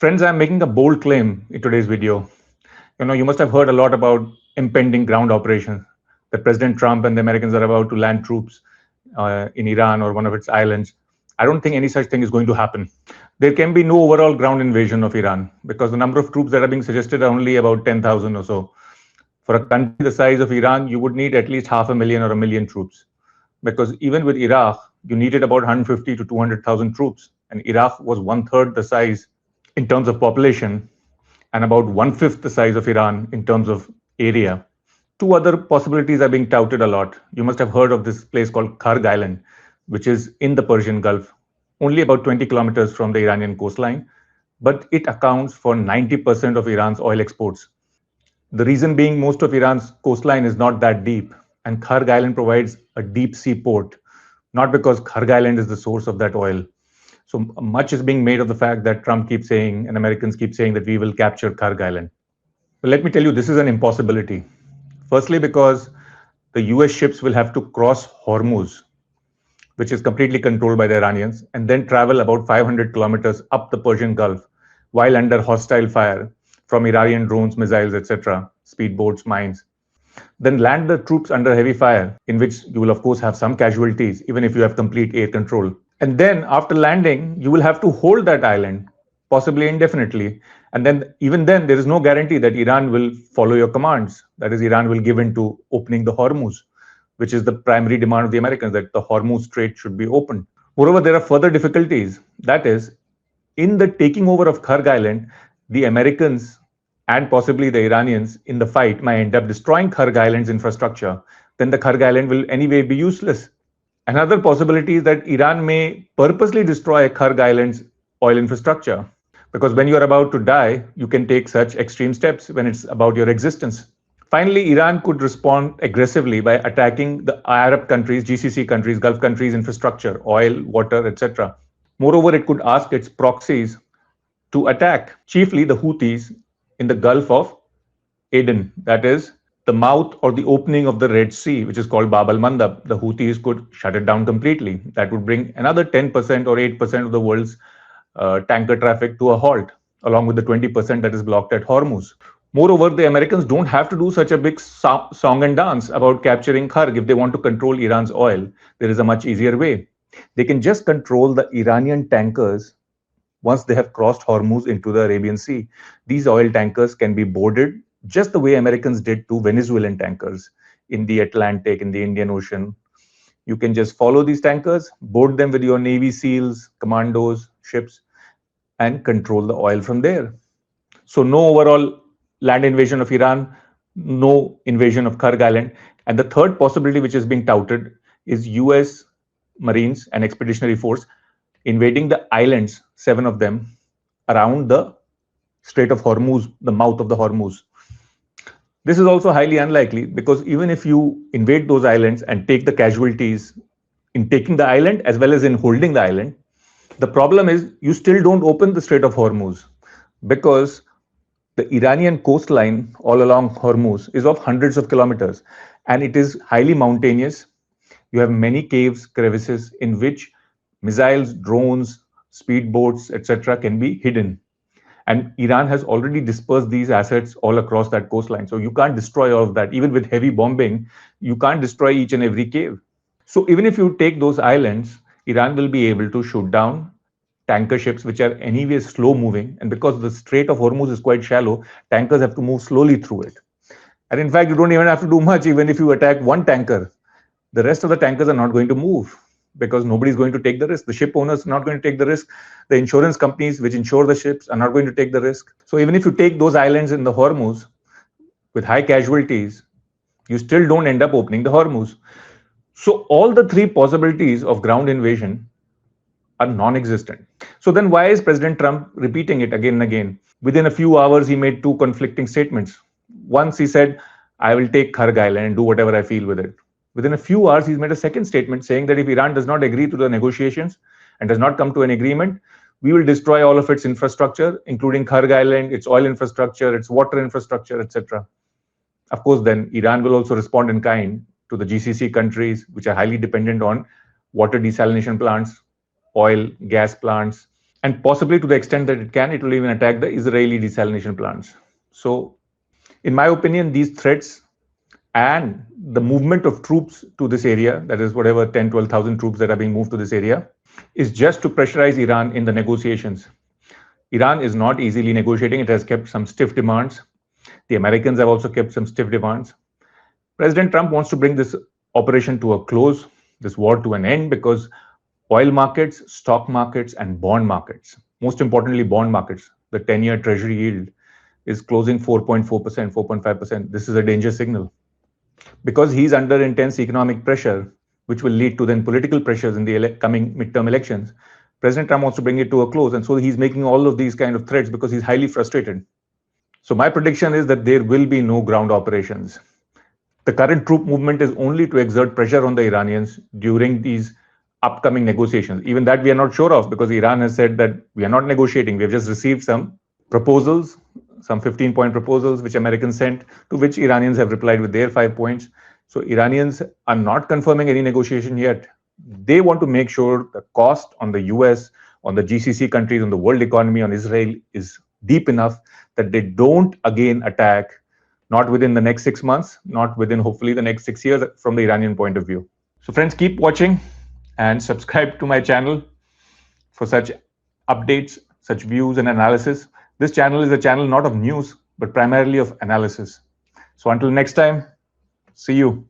Friends, I'm making a bold claim in today's video. You must have heard a lot about impending ground operations, that President Trump and the Americans are about to land troops in Iran or one of its islands. I don't think any such thing is going to happen. There can be no overall ground invasion of Iran because the number of troops that are being suggested are only about 10,000 or so. For a country the size of Iran, you would need at least 500,000 or 1,000,000 troops. Because even with Iraq, you needed about 150 to 200,000 troops. And Iraq was one-third the size in terms of population and about one-fifth the size of Iran in terms of area. Two other possibilities are being touted a lot. You must have heard of this place called Kharg Island, which is in the Persian Gulf, only about 20 kilometers from the Iranian coastline, but it accounts for 90% of Iran's oil exports. The reason being most of Iran's coastline is not that deep, and Kharg Island provides a deep sea port, not because Kharg Island is the source of that oil. So much is being made of the fact that Trump keeps saying and Americans keep saying that we will capture Kharg Island. But let me tell you, this is an impossibility. Firstly, because the US ships will have to cross Hormuz, which is completely controlled by the Iranians, and then travel about 500 kilometers up the Persian Gulf while under hostile fire from Iranian drones, missiles, etc., speedboats, mines. Then land the troops under heavy fire, in which you will, of course, have some casualties, even if you have complete air control. And then after landing, you will have to hold that island, possibly indefinitely. And then even then, there is no guarantee that Iran will follow your commands. That is, Iran will give in to opening the Hormuz, which is the primary demand of the Americans, that the Hormuz Strait should be opened. Moreover, there are further difficulties. That is, in the taking over of Kharg Island, the Americans and possibly the Iranians in the fight might end up destroying Kharg Island's infrastructure. Then the Kharg Island will anyway be useless. Another possibility is that Iran may purposely destroy Kharg Island's oil infrastructure, because when you are about to die, you can take such extreme steps when it's about your existence. Finally, Iran could respond aggressively by attacking the Arab countries, GCC countries, Gulf countries' infrastructure, oil, water, etc. Moreover, it could ask its proxies to attack, chiefly the Houthis in the Gulf of Aden, that is, the mouth or the opening of the Red Sea, which is called Bab al-Mandab. The Houthis could shut it down completely. That would bring another 10% or 8% of the world's tanker traffic to a halt, along with the 20% that is blocked at Hormuz. Moreover, the Americans don't have to do such a big song and dance about capturing Kharg if they want to control Iran's oil. There is a much easier way. They can just control the Iranian tankers once they have crossed Hormuz into the Arabian Sea. These oil tankers can be boarded just the way Americans did to Venezuelan tankers in the Atlantic, in the Indian Ocean. You can just follow these tankers, board them with your Navy SEALs, commandos, ships, and control the oil from there. So no overall land invasion of Iran, no invasion of Kharg Island. And the third possibility which is being touted is US Marines and Expeditionary Force invading the islands, 7 of them, around the Strait of Hormuz, the mouth of the Hormuz. This is also highly unlikely because even if you invade those islands and take the casualties in taking the island as well as in holding the island, the problem is you still don't open the Strait of Hormuz because the Iranian coastline all along Hormuz is of hundreds of kilometers and it is highly mountainous. You have many caves, crevices in which missiles, drones, speedboats, etc. can be hidden. And Iran has already dispersed these assets all across that coastline. So you can't destroy all of that. Even with heavy bombing, you can't destroy each and every cave. So even if you take those islands, Iran will be able to shoot down tanker ships, which are anyway slow moving. And because the Strait of Hormuz is quite shallow, tankers have to move slowly through it. And in fact, you don't even have to do much. Even if you attack one tanker, the rest of the tankers are not going to move, because nobody's going to take the risk. The ship owners are not going to take the risk. The insurance companies which insure the ships are not going to take the risk. So even if you take those islands in the Hormuz with high casualties, you still don't end up opening the Hormuz. So all the 3 possibilities of ground invasion are non-existent. So then why is President Trump repeating it again and again? Within a few hours, he made 2 conflicting statements. Once he said, I will take Kharg Island and do whatever I feel with it. Within a few hours, he's made a second statement saying that if Iran does not agree to the negotiations and does not come to an agreement, we will destroy all of its infrastructure, including Kharg Island, its oil infrastructure, its water infrastructure, etc. Of course, then Iran will also respond in kind to the GCC countries, which are highly dependent on water desalination plants, oil, gas plants, And possibly to the extent that it can, it will even attack the Israeli desalination plants. So, in my opinion, these threats and the movement of troops to this area, that is whatever 10, 12,000 troops that are being moved to this area, is just to pressurize Iran in the negotiations. Iran is not easily negotiating. It has kept some stiff demands. The Americans have also kept some stiff demands. President Trump wants to bring this operation to a close, this war to an end, because oil markets, stock markets, and bond markets, most importantly, bond markets, the 10-year treasury yield is closing 4.4%, 4.5%. This is a danger signal. Because he's under intense economic pressure, which will lead to then political pressures in the coming midterm elections, President Trump wants to bring it to a close. And so he's making all of these kind of threats because he's highly frustrated. So my prediction is that there will be no ground operations. The current troop movement is only to exert pressure on the Iranians during these upcoming negotiations. Even that we are not sure of, because Iran has said that we are not negotiating. We have just received some proposals, some 15-point proposals which Americans sent, to which Iranians have replied with their 5 points. So Iranians are not confirming any negotiation yet. They want to make sure the cost on the US, on the GCC countries, on the world economy, on Israel is deep enough that they don't again attack, not within the next 6 months, not within hopefully the next 6 years from the Iranian point of view. So friends, keep watching and subscribe to my channel for such updates, such views and analysis. This channel is a channel not of news, but primarily of analysis. So until next time, see you.